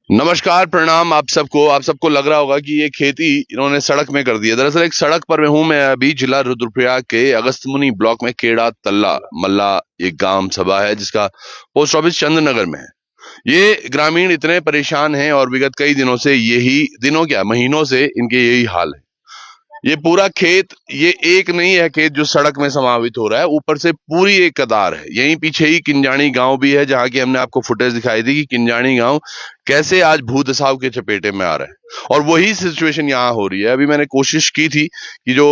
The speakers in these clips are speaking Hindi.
नमस्कार, प्रणाम आप सबको लग रहा होगा कि ये खेती इन्होंने सड़क में कर दी है। दरअसल एक सड़क पर हूं मैं अभी, जिला रुद्रप्रयाग के अगस्त्यमुनि ब्लॉक में केड़ा तल्ला मल्ला एक ग्राम सभा है जिसका पोस्ट ऑफिस चंद्रनगर में है। ये ग्रामीण इतने परेशान हैं और विगत कई दिनों से महीनों से इनके यही हाल है। ये पूरा खेत, ये एक नहीं है खेत जो सड़क में समावित हो रहा है, ऊपर से पूरी एक कतार है। यहीं पीछे ही किंजाणी गांव भी है, जहां की हमने आपको फुटेज दिखाई थी कि किंजाणी गांव कैसे आज भूदसाव के चपेटे में आ रहा है। और वही सिचुएशन यहाँ हो रही है। अभी मैंने कोशिश की थी कि जो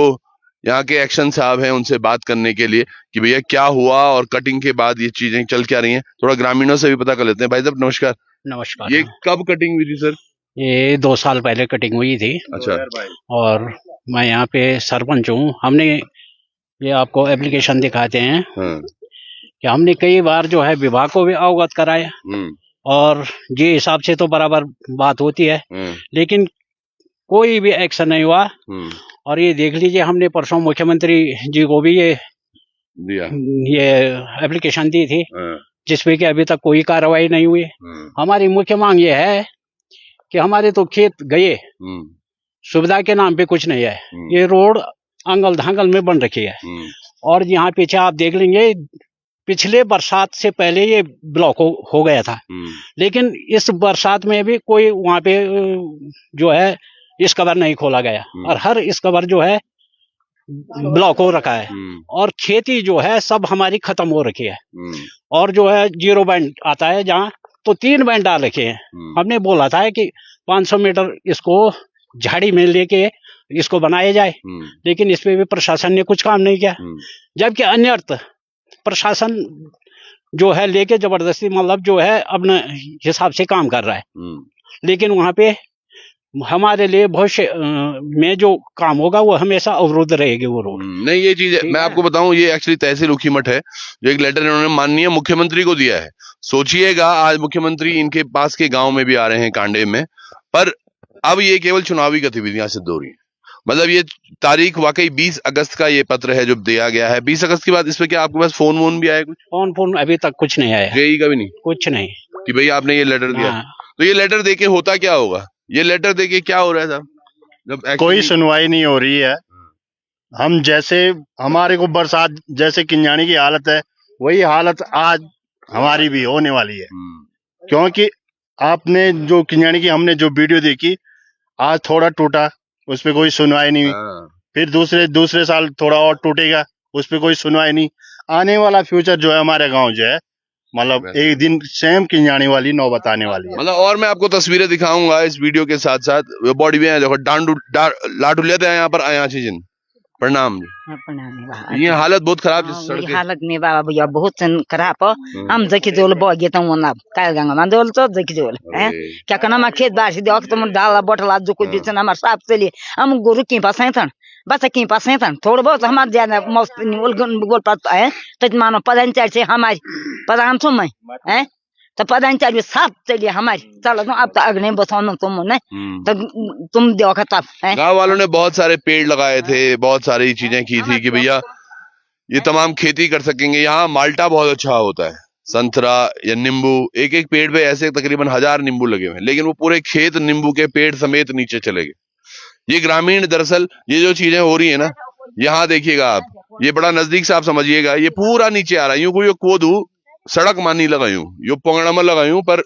यहाँ के एक्शन साहब हैं उनसे बात करने के लिए कि भैया क्या हुआ और कटिंग के बाद ये चीजें चल क्या रही हैं, थोड़ा ग्रामीणों से भी पता कर लेते हैं। भाई साहब नमस्कार। नमस्कार। ये कब कटिंग हुई थी सर? ये 2 साल पहले कटिंग हुई थी। अच्छा। और मैं यहाँ पे सरपंच हूँ। हमने ये आपको एप्लीकेशन दिखाते हैं कि हमने कई बार जो है विभाग को भी अवगत कराया और ये हिसाब से तो बराबर बात होती है, लेकिन कोई भी एक्शन नहीं हुआ। और ये देख लीजिए, हमने परसों मुख्यमंत्री जी को भी ये एप्लीकेशन दी थी, जिसपे कि अभी तक कोई कार्रवाई नहीं हुई। हमारी मुख्य मांग ये है कि हमारे तो खेत गए, सुविधा के नाम पे कुछ नहीं है। ये रोड अंगल धांगल में बन रखी है और यहाँ पीछे आप देख लेंगे, पिछले बरसात से पहले ये ब्लॉक हो गया था, लेकिन इस बरसात में भी कोई वहाँ पे जो है इस कवर नहीं खोला गया और हर इस कवर जो है ब्लॉक हो रखा है। और खेती जो है सब हमारी खत्म हो रखी है। और जो है 0 बैंड आता है जहाँ, तो 3 बैंड डाल रखे हैं। हमने बोला था कि 500 मीटर इसको झाड़ी में लेके इसको बनाया जाए, लेकिन इस पे भी प्रशासन ने कुछ काम नहीं किया। जबकि अन्यर्थ प्रशासन जो है लेके जबरदस्ती मतलब जो है अपने हिसाब से काम कर रहा है, लेकिन वहां पे हमारे लिए भविष्य में जो काम होगा वो हमेशा अवरुद्ध रहेगी वो रोड। नहीं, ये चीज मैं आपको बताऊं, ये एक्चुअली तहसील ऊखीमठ है, जो एक लेटर इन्होंने माननीय मुख्यमंत्री को दिया है। सोचिएगा, आज मुख्यमंत्री इनके पास के गांव में भी आ रहे हैं कांडे में, पर अब ये केवल चुनावी गतिविधियां सिद्ध हो रही है। मतलब ये तारीख वाकई 20 अगस्त का ये पत्र है जो दिया गया है। 20 अगस्त के बाद इस पे क्या आपके पास फोन वोन भी आया? कुछ फोन अभी तक कुछ नहीं आया। जेई का भी नहीं? कुछ नहीं कि भाई आपने ये लेटर दिया। तो ये लेटर देके होता क्या होगा? ये लेटर देके क्या हो रहा है साहब? जब कोई सुनवाई नहीं हो रही है। हम जैसे हमारे को बरसात जैसे किंजाणी की हालत है, वही हालत आज हमारी भी होने वाली है। क्योंकि आपने जो किंजाणी की हमने जो वीडियो देखी, आज थोड़ा टूटा, उस पर कोई सुनवाई नहीं हुई। फिर दूसरे साल थोड़ा और टूटेगा, उस पर कोई सुनवाई नहीं। आने वाला फ्यूचर जो है हमारे गांव जो है, मतलब एक दिन सेम किंजाणी वाली नौबत आने वाली है। मतलब और मैं आपको तस्वीरें दिखाऊंगा इस वीडियो के साथ साथ। बॉडी में देखो लाटू लेते हैं यहाँ पर आया चीजन। प्रणाम जी। ये हालत बहुत खराब है। हालत में बाबा भैया बहुत खराब। हम जखी जोल बगे काय गंगा मान जोल तो जखी जोल है क्या करना मैं खेत बार से तुम डाला बटला जो कुछ बीच हमारे साफ चलिए हम गुरु की पास है था बस की पास है था थोड़ा बहुत हमारे ज्यादा मस्त गोल पाता है तो मानो पदान चार से हमारी पदान सुन मैं है तो पदान चार साफ चलिए हमारी चलो अब तो अग्नि बसाओ तुम ने तो तुम देखो तब गाँव वालों ने बहुत सारे पेड़ लगाए थे, बहुत सारी चीजें की थी कि भैया ये तमाम खेती कर सकेंगे। यहाँ माल्टा बहुत अच्छा होता है, संतरा या नींबू, एक एक पेड़ पे ऐसे तकरीबन 1000 नींबू लगे हुए हैं, लेकिन वो पूरे खेत नींबू के पेड़ समेत नीचे चले गए। ये ग्रामीण, दरअसल ये जो चीजें हो रही है ना, यहाँ देखिएगा आप, ये बड़ा नजदीक से आप समझिएगा, ये पूरा नीचे आ रहा है। यूं कोई कोदू सड़क मानी लगायू, यो पोंगड़ा में लगायू, पर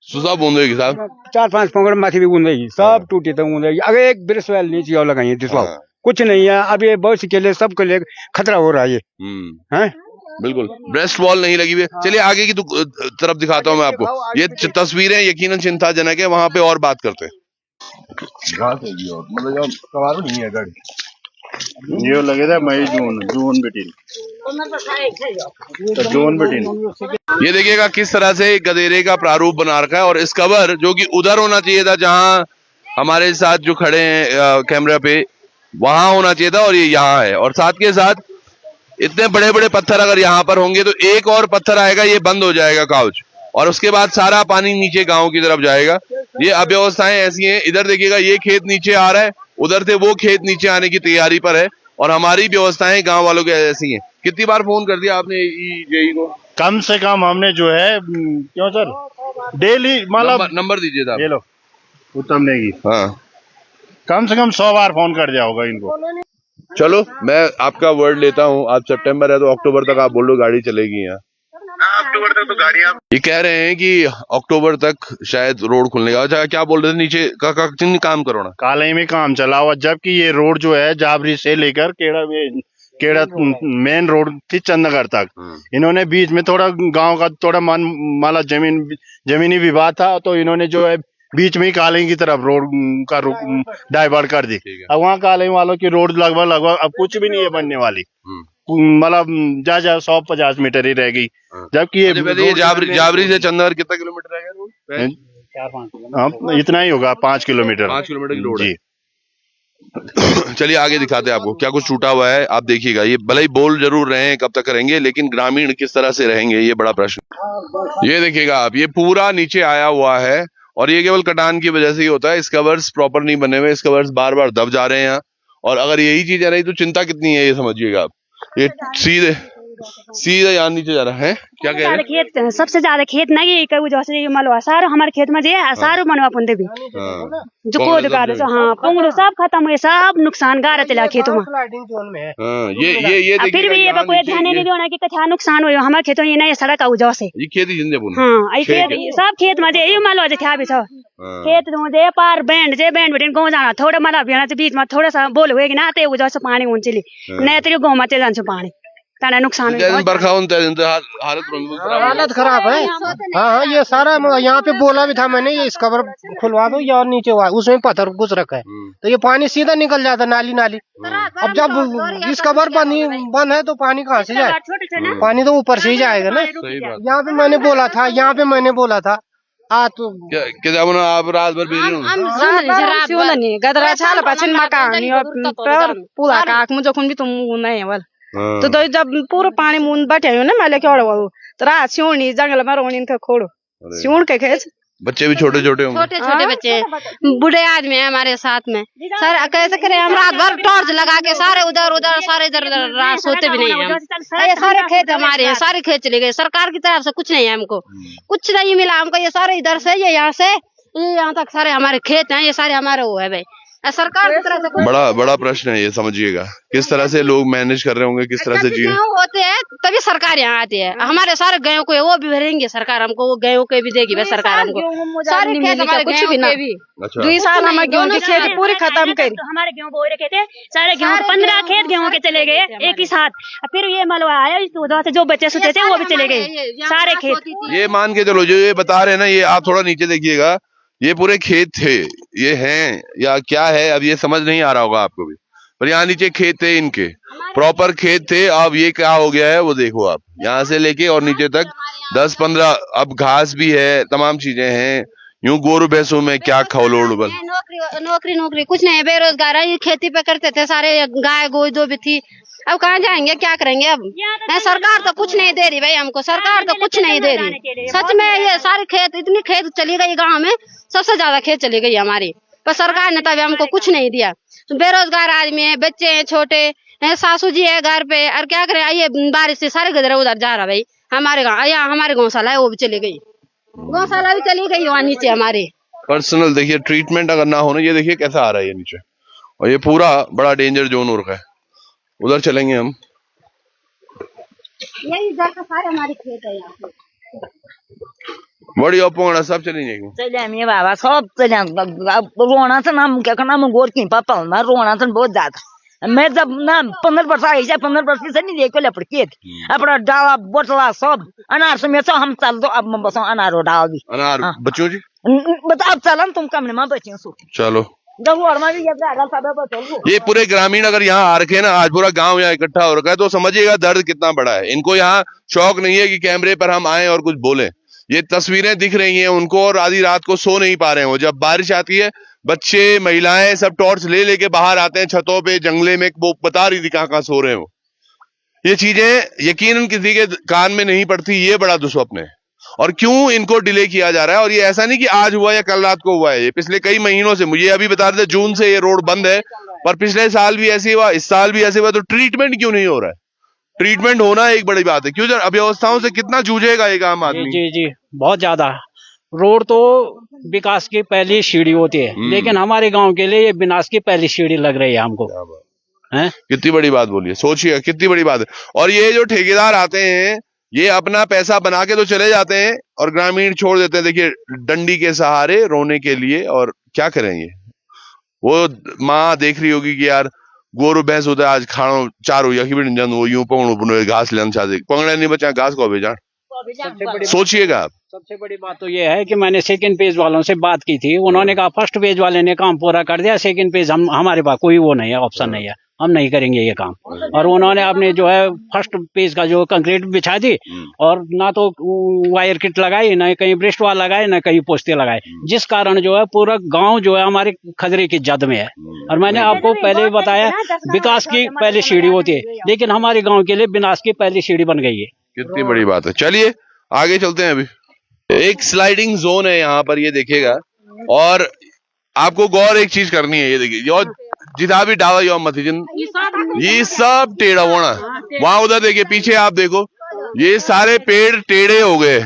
सुसा बूंदेगी साहब 4-5 पोंगड़ माथी भी बूंदेगी, सब टूटी तो बूंदेगी। अगर एक ब्रश वाल नीचे और लगाई कुछ नहीं है। अब ये भविष्य के लिए सबके लिए खतरा हो रहा है। ये है बिल्कुल ब्रेस्ट वॉल नहीं लगी हुई। चलिए आगे की तरफ दिखाता हूं मैं आपको। ये तस्वीरें यकीनन चिंताजनक है, वहां पे और बात करते हैं। ये लगे था मई जून बेटी तो जून बेटी। ये देखिएगा किस तरह से गधेरे का प्रारूप बना रखा है, और इस कवर जो कि उधर होना चाहिए था जहां हमारे साथ जो खड़े हैं कैमरा पे, वहां होना चाहिए था, और ये यहाँ है। और साथ के साथ इतने बड़े बड़े पत्थर अगर यहाँ पर होंगे तो एक और पत्थर आएगा, ये बंद हो जाएगा काउच, और उसके बाद सारा पानी नीचे गांव की तरफ जाएगा। ये अव्यवस्थाएं ऐसी हैं। इधर देखिएगा ये खेत नीचे आ रहा है, उधर से वो खेत नीचे आने की तैयारी पर है, और हमारी व्यवस्थाएं गांव वालों की ऐसी हैं। कितनी बार फोन कर दिया आपने जेई को? कम से कम हमने जो है क्यों सर डेली मतलब नंबर दीजिए साहब। ये लो उत्तम नेगी, हाँ कम से कम 100 बार फोन कर दिया होगा इनको। चलो मैं आपका वर्ड लेता हूँ, आज सितंबर है तो अक्टूबर तक आप बोलो गाड़ी चलेगी यहाँ। अक्टूबर तक तो गाड़ियाँ ये कह रहे हैं कि अक्टूबर तक शायद रोड खुलने का। अच्छा क्या बोल रहे थे नीचे का काम करो ना, काले में काम चला हुआ, जबकि ये रोड जो है जाबरी से लेकर केड़ा मेन रोड थी चंदनगर तक, इन्होंने बीच में थोड़ा गांव का थोड़ा माला जमीनी विवाद था, तो इन्होंने जो है बीच में ही काले की तरफ रोड का डाइवर्ट कर दी। अब वहाँ काले वालों की रोड लगभग अब कुछ भी नहीं है बनने वाली, मतलब जा 150 मीटर ही रह गई, जबकि ये जाबरी से चंदनगर कितना किलोमीटर रह गया रोड? 4-5 इतना ही होगा, 5 किलोमीटर। 5 किलोमीटर की रोड है। चलिए आगे दिखाते हैं आपको क्या कुछ टूटा हुआ है, आप देखिएगा। ये भले ही बोल जरूर रहे हैं कब तक करेंगे, लेकिन ग्रामीण किस तरह से रहेंगे ये बड़ा प्रश्न। ये देखिएगा आप, ये पूरा नीचे आया हुआ है और ये केवल कटान की वजह से ही होता है। इस कवर्स प्रॉपर नहीं बने हुए, इस कवर्स बार बार दब जा रहे हैं यहाँ। और अगर यही चीजें रही तो चिंता कितनी है ये समझिएगा आप। ये सीधे यहाँ नीचे जा रहा है। क्या कह रहे हैं? खेत सबसे ज्यादा खेत नहीं जो मलवा सारो हमारे खेत में सारो मनवा पुंदे भी जो कोद गाड़ हाँ पंगड़ो सब खत्म हुए, सब नुकसान गारा चला खेतों में। ये फिर भी ये कोई ध्यान नहीं देना कि कथा नुकसान हो हमारे खेतों ये नया सड़क आउ जैसे ये खेती जिंदे पुन हाँ सब खेत में ये मलवा जे भी छ खेत दे पार बैंड बिटिन गाँव जाना थोड़ा मतलब बिना बीच में थोड़ा सा बोल हुए ना ते जैसे पानी हुन्छ नहीं तो गाँव में चल जान्छ पानी तना नुकसान बरखा हालत खराब है। हाँ ये सारा यहाँ पे बोला भी था मैंने, ये इस कवर खुलवा दो या नीचे हुआ उसमें पत्थर घुस रखा है तो ये पानी सीधा निकल जाता नाली। अब जब इस कवर बंद है तो पानी कहाँ से जाए? पानी तो ऊपर से ही जाएगा ना। यहाँ पे मैंने बोला था तो आप रात भर गदरा छाल पाछन मकान पूरा काक मुझे भी तुम नहीं है तो जब पूरा पानी मुन बैठे हो ना मैले क्या तो रात सिउनी जंगल में रोनी थे खोड़ो सिउन के खेच। बच्चे भी छोटे छोटे होंगे, छोटे बच्चे बूढ़े आदमी है हमारे साथ में। सर कैसे करें हम रात भर टॉर्च लगा के सारे उधर सारे इधर रात सोते भी नहीं है हम। ये सारे खेत हमारे हैं, सारे खेत चले गए, सरकार की तरफ से कुछ नहीं है, हमको कुछ नहीं मिला हमको। ये सारे इधर से ये यहाँ से यहाँ तक सारे हमारे खेत हैं, ये सारे हमारे वो है भाई। सरकार की तरफ से बड़ा प्रश्न है ये, समझिएगा किस तरह से लोग मैनेज कर रहे होंगे, किस तरह से जी होते हैं तभी सरकार यहाँ आती है। हमारे सारे गायों को वो भी भरेंगे सरकार, हमको वो गायों के भी देगी सरकार हमको सारे खेत हमारे कुछ भी ना। 2 साल हमारे गेहूं की खेती पूरी खत्म कर, हमारे गेहूं बो रखे थे सारे गेहूं 15 खेत गेहूं के चले गए एक ही साथ। फिर ये मलवा आया उधर से जो बच्चे सोते थे वो भी चले गए सारे खेत। ये मान के चलो जो ये बता रहे हैं ना, ये आप थोड़ा नीचे देखिएगा, ये पूरे खेत थे, ये हैं या क्या है अब ये समझ नहीं आ रहा होगा आपको भी, पर यहाँ नीचे खेत थे, इनके प्रॉपर खेत थे। अब ये क्या हो गया है वो देखो आप, यहाँ से लेके और नीचे तक 10-15 अब घास भी है, तमाम चीजें हैं। यूं गोरू भैंसों में क्या खौलोड़ बल नौकरी कुछ नहीं, बेरोजगार है। ये खेती पे करते थे सारे, गाय गोई जो भी थी, अब कहाँ जाएंगे क्या करेंगे? अब सरकार तो कुछ नहीं दे रही भाई हमको, सरकार तो कुछ नहीं दे रही सच में। ये सारे खेत इतनी खेत चली गई गांव में, सबसे ज्यादा खेत चली गई हमारी, पर सरकार ने तभी हमको कुछ नहीं दिया। बेरोजगार आदमी है, बच्चे हैं छोटे, सासू जी है घर पे, और क्या करें? ये बारिश से सारे गदरा उधर जा रहा भाई। हमारे गाँव यहाँ हमारे गौशाला है वो भी चली गई, गौशाला भी चली गई वहाँ नीचे हमारे। पर्सनल देखिए ट्रीटमेंट अगर ना होना, ये देखिए कैसा आ रहा है ये नीचे, और ये पूरा बड़ा डेंजर जोन हो रखा है। उधर चलेंगे हम, यही इधर का सारे हमारे खेत है यहाँ पे। बड़ी अपोंगड़ा सब चली जाएगी। चले बाबा सब चले, रोना था ना क्या करना गोर की पापा ना रोना था बहुत ज्यादा। मैं जब ना 15 वर्ष आई 15 वर्ष से नहीं लेके लपड़ के अपना डाला बोतला सब अनार से मेरे हम चल दो। अब मैं बस अनार डाल भी अनार बच्चों जी बता अब चलन तुम कम में बच्चे सो चलो। ये ये पूरे ग्रामीण अगर यहाँ आ रखे ना, आज पूरा गांव यहाँ इकट्ठा हो रखा है, तो समझिएगा दर्द कितना बड़ा है। इनको यहाँ शौक नहीं है कि कैमरे पर हम आए और कुछ बोले। ये तस्वीरें दिख रही हैं उनको और आधी रात को सो नहीं पा रहे हैं। वो जब बारिश आती है बच्चे महिलाएं सब टॉर्च लेके बाहर आते हैं छतों पे, जंगले में। वो बता रही थी कहाँ सो रहे हैं वो। ये चीजें यकीनन किसी के कान में नहीं पड़ती, ये बड़ा दुस्वप्न है। और क्यों इनको डिले किया जा रहा है? और ये ऐसा नहीं कि आज हुआ या कल रात को हुआ है, ये पिछले कई महीनों से। मुझे अभी बता रहे थे जून से ये रोड बंद है, पर पिछले साल भी ऐसे हुआ, इस साल भी ऐसे हुआ। तो ट्रीटमेंट क्यों नहीं हो रहा है? ट्रीटमेंट होना एक बड़ी बात है। क्यों अव्यवस्थाओं से कितना जूझेगा एक आम आदमी। जी बहुत ज्यादा। रोड तो विकास की पहली सीढ़ी होती है, लेकिन हमारे गांव के लिए ये विनाश की पहली सीढ़ी लग रही है हमको। हैं? कितनी बड़ी बात बोली है, सोचिए कितनी बड़ी बात है। और ये जो ठेकेदार आते हैं ये अपना पैसा बना के तो चले जाते हैं और ग्रामीण छोड़ देते हैं, देखिए डंडी के सहारे रोने के लिए। और क्या करेंगे, वो माँ देख रही होगी कि यार गोरू भैंस होता है आज खाणो चारो यही भी जन वो यूं पौणो बुनो घास लेना चाहते पंगड़ा नहीं बचा घास को भेजा। सोचिएगा आप। सबसे बड़ी बात तो ये है कि मैंने सेकंड पेज वालों से बात की थी, उन्होंने कहा फर्स्ट पेज वाले ने काम पूरा कर दिया, सेकंड पेज हमारे पास कोई वो नहीं है, ऑप्शन नहीं है, हम नहीं करेंगे ये काम। और उन्होंने अपने जो है फर्स्ट पेज का जो कंक्रीट बिछा दी और ना तो वायर किट लगाई, ना कहीं ब्रेस्ट वाल लगाए, ना कहीं पोस्ते लगाए, जिस कारण जो है पूरा गांव जो है हमारे खतरे की जद में है। और मैंने आपको पहले भी बताया विकास की पहली सीढ़ी होती है, लेकिन हमारे गाँव के लिए विनाश की पहली सीढ़ी बन गई है। कितनी बड़ी बात है। चलिए आगे चलते हैं। अभी एक स्लाइडिंग जोन है यहाँ पर, ये देखिएगा। और आपको गौर एक चीज करनी है, ये देखिए यो जिधा भी डाला यो मत ये सब टेढ़ा होना। वहां उधर देखिए पीछे आप देखो, ये सारे पेड़ टेढ़े हो गए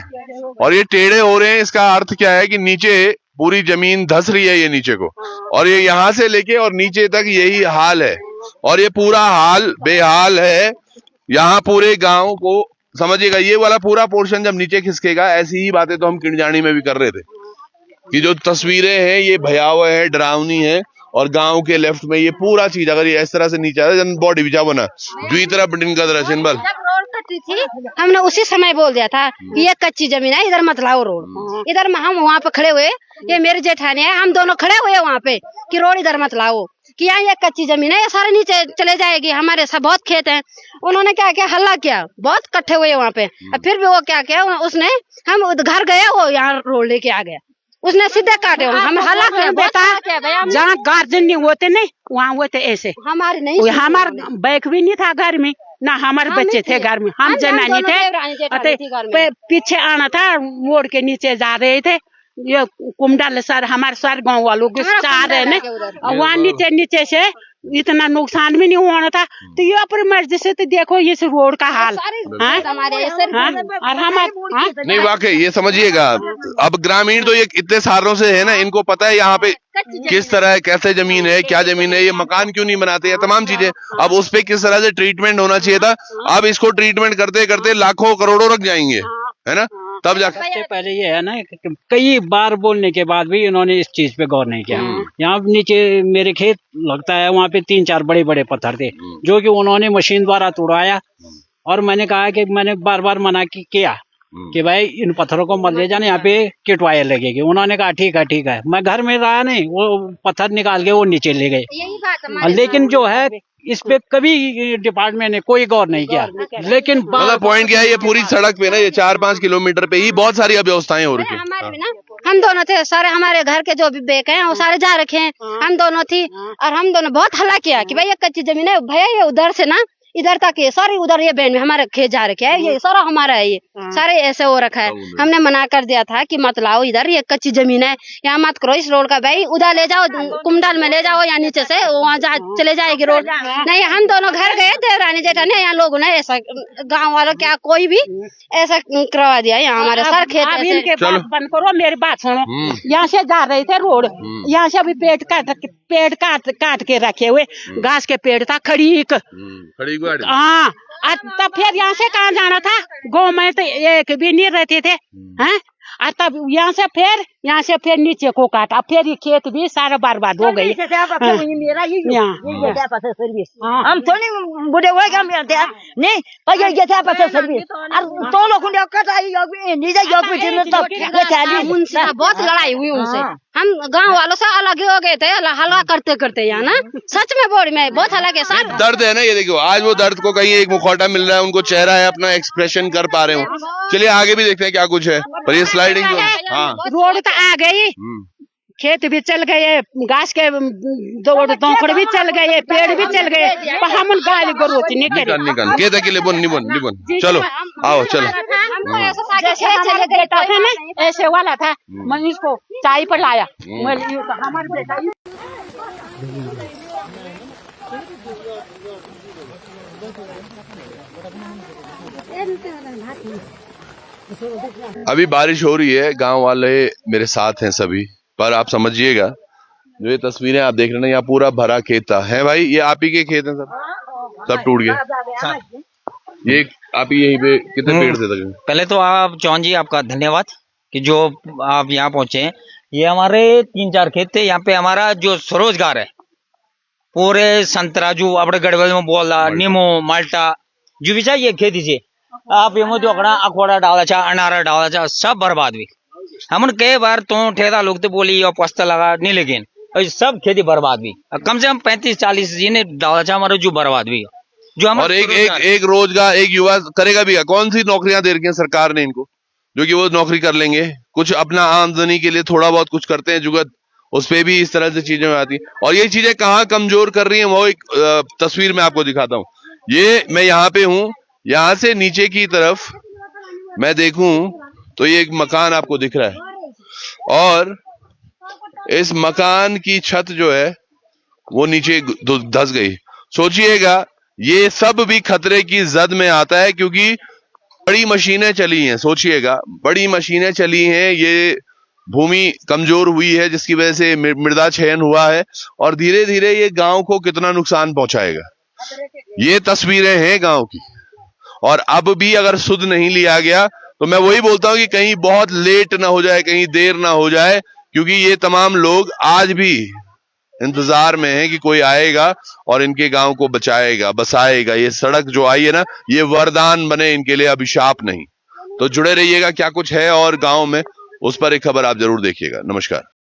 और ये टेढ़े हो रहे हैं। इसका अर्थ क्या है कि नीचे पूरी जमीन धस रही है ये नीचे को, और ये यहां से लेके और नीचे तक यही हाल है। और ये पूरा हाल बेहाल है यहाँ पूरे गांव को। समझिएगा ये वाला पूरा पोर्शन जब नीचे खिसकेगा, ऐसी ही बातें तो हम किंजानी में भी कर रहे थे कि जो तस्वीरें हैं ये भयावह है, डरावनी है। और गांव के लेफ्ट में ये पूरा चीज अगर ये इस तरह से नीचे आता है बॉडी बिछा बना दुई तरफ का दर्शन बल थी, हमने उसी समय बोल दिया था कि ये कच्ची जमीन है, इधर मत लाओ रोड। इधर हम वहाँ पे खड़े हुए, ये मेरे जेठानी है, हम दोनों खड़े हुए वहाँ पे कि रोड इधर मत लाओ, कि यहाँ ये कच्ची जमीन है, ये सारे नीचे चले जाएगी, हमारे सब बहुत खेत हैं। उन्होंने क्या किया, हल्ला किया, बहुत इकट्ठे हुए वहाँ पे। फिर भी वो क्या किया, उसने हम घर गए, वो यहाँ रोड लेके आ गया, उसने सीधे काटे। हम हल्ला किया, बेटा जहाँ गार्जियन नहीं होते नहीं वहाँ होते ऐसे। हमारे नहीं, हमारा बैग भी नहीं था घर में, ना हमारे बच्चे थे घर में, हम जनानी थे। पीछे आना था, मोड़ के नीचे जा रहे थे, ये कुमडाल सर हमारे सारे गांव वालों को चाह रहे ने, वहाँ नीचे से इतना नुकसान भी नहीं होना था। तो ये अपनी मर्जी से तो देखो इस रोड का हाल। नहीं वाकई ये समझिएगा, अब ग्रामीण तो ये इतने सालों से है ना, इनको पता है यहाँ पे किस तरह कैसे जमीन है, क्या जमीन है, ये मकान क्यों नहीं बनाते हैं, तमाम चीजें। अब उस पे किस तरह से ट्रीटमेंट होना चाहिए था, अब इसको ट्रीटमेंट करते करते लाखों करोड़ों रख जाएंगे, है ना। तब जाकर सबसे पहले ये है ना, कई बार बोलने के बाद भी इन्होंने इस चीज पे गौर नहीं किया। यहाँ नीचे मेरे खेत लगता है, वहाँ पे 3-4 बड़े बड़े पत्थर थे जो कि उन्होंने मशीन द्वारा तोड़ाया। और मैंने कहा कि मैंने बार बार मना किया कि भाई इन पत्थरों को मत ले जाने, यहाँ पे किट वायर लगेगी। उन्होंने कहा ठीक है। मैं घर में रहा नहीं, वो पत्थर निकाल के वो नीचे ले गए। लेकिन जो है इस पे कभी डिपार्टमेंट ने कोई गौर नहीं किया। लेकिन मतलब पॉइंट क्या है, ये पूरी सड़क पे ना, ये 4-5 किलोमीटर पे ही बहुत सारी अव्यवस्थाएं हो रही है। हम दोनों थे, सारे हमारे घर के जो भी बेक हैं वो सारे जा रखे हैं, हम दोनों थी। और हम दोनों बहुत हल्ला किया कि भाई ये कच्ची जमीन है भैया, ये उधर से ना इधर तक, ये सारी उधर ये बैंड में हमारे खेत जा रखे है, ये सारा हमारा है, ये सारे ऐसे हो रखा है। हमने मना कर दिया था कि मत लाओ इधर, ये कच्ची जमीन है, यहाँ मत करो इस रोड का, भाई उधर ले जाओ, कुमडाल में ले जाओ या नीचे से वहाँ चले जाएगी रोड। नहीं, हम दोनों घर गए थे, रानी जेठानी, यहाँ लोगों ने ऐसा, गाँव वालों क्या कोई भी ऐसा करवा दिया, यहाँ हमारे सारे खेत। बंद करो, मेरी बात सुनो। यहाँ से जा रहे थे रोड, यहाँ से अभी पेड़ काट के रखे हुए, घास के पेड़ था, खड़ी हाँ। तब फिर यहाँ से कहाँ जाना था, गाँव में तो एक भी नहीं रहते थे हैं। तब यहाँ से फिर नीचे को काटा, फिर ये खेत भी सारा बर्बाद हो गई। हम थोड़ी बुढ़े हो गए नहीं, पर ये सर्विस तो लोग उनसे बहुत लड़ाई हुई उनसे, हम गांव वालों से अलग हो गए थे, हल्ला करते करते यहाँ ना, सच में बॉडी में बहुत अलग है। दर्द है ना, ये देखो आज वो दर्द को कहीं एक मुखौटा मिल रहा है, उनको चेहरा है, अपना एक्सप्रेशन कर पा रहे हो। चलिए आगे भी देखते हैं क्या कुछ है। पर ये स्लाइडिंग रोड तो आ गई, खेत भी चल गए, घास के दोखड़ भी चल गए, पेड़ भी चल गए, पर हम गाली गलौज नहीं करें। निकल के लिए निबन चलो आओ चलो। जैसे बेटा था ना ऐसे वाला था, मैं इसको चाय पर लाया, हमारे बेटा अभी बारिश हो रही है, गांव वाले मेरे साथ हैं सभी, पर आप समझिएगा जो ये तस्वीरें आप देख रहे हैं यहाँ पूरा भरा खेत था। है भाई, ये आप ही के खेत हैं सब टूट गए। ये आप ही यहीं पे कितने पेड़ थे तक? पहले तो आप चौहान जी आपका धन्यवाद कि जो आप यहाँ पहुंचे हैं। ये हमारे 3-4 खेत थे, यहाँ पे हमारा जो स्वरोजगार है पूरे संतरा जो अपने गढ़वाल में बोला नीमो माल्टा जो भी चाहिए खेती से आप ये जो अखवाड़ा डाला था अनारा डाला था सब बर्बाद हुई। हमने कई बार तो ठेदा लोग तो बोली और पस्ता लगा नहीं, लेकिन सब खेती बर्बाद हुई। कम से कम 35-40 जी ने डाला था हमारे जो बर्बाद हुई जो हम। और एक रोजगार एक युवा करेगा भी, कौन सी नौकरियां दे रखी हैं सरकार ने इनको जो कि वो नौकरी कर लेंगे, कुछ अपना आमदनी के लिए थोड़ा बहुत कुछ करते हैं जुगत, उस पे भी इस तरह से चीजें आती हैं। और ये चीजें कहाँ कमजोर कर रही हैं वो एक तस्वीर में आपको दिखाता हूँ। ये मैं यहाँ पे हूँ, यहाँ से नीचे की तरफ मैं देखूं तो ये एक मकान आपको दिख रहा है और इस मकान की छत जो है वो नीचे धंस गई। सोचिएगा ये सब भी खतरे की जद में आता है क्योंकि बड़ी मशीनें चली हैं। सोचिएगा बड़ी मशीनें चली हैं, ये भूमि कमजोर हुई है जिसकी वजह से मृदा क्षयन हुआ है और धीरे धीरे ये गांव को कितना नुकसान पहुंचाएगा। ये तस्वीरें हैं गांव की और अब भी अगर सुध नहीं लिया गया तो मैं वही बोलता हूं कि कहीं बहुत लेट ना हो जाए, कहीं देर ना हो जाए, क्योंकि ये तमाम लोग आज भी इंतजार में हैं कि कोई आएगा और इनके गांव को बचाएगा, बसाएगा। ये सड़क जो आई है ना, ये वरदान बने इनके लिए, अभिशाप नहीं। तो जुड़े रहिएगा, क्या कुछ है और गांव में उस पर एक खबर आप जरूर देखिएगा। नमस्कार।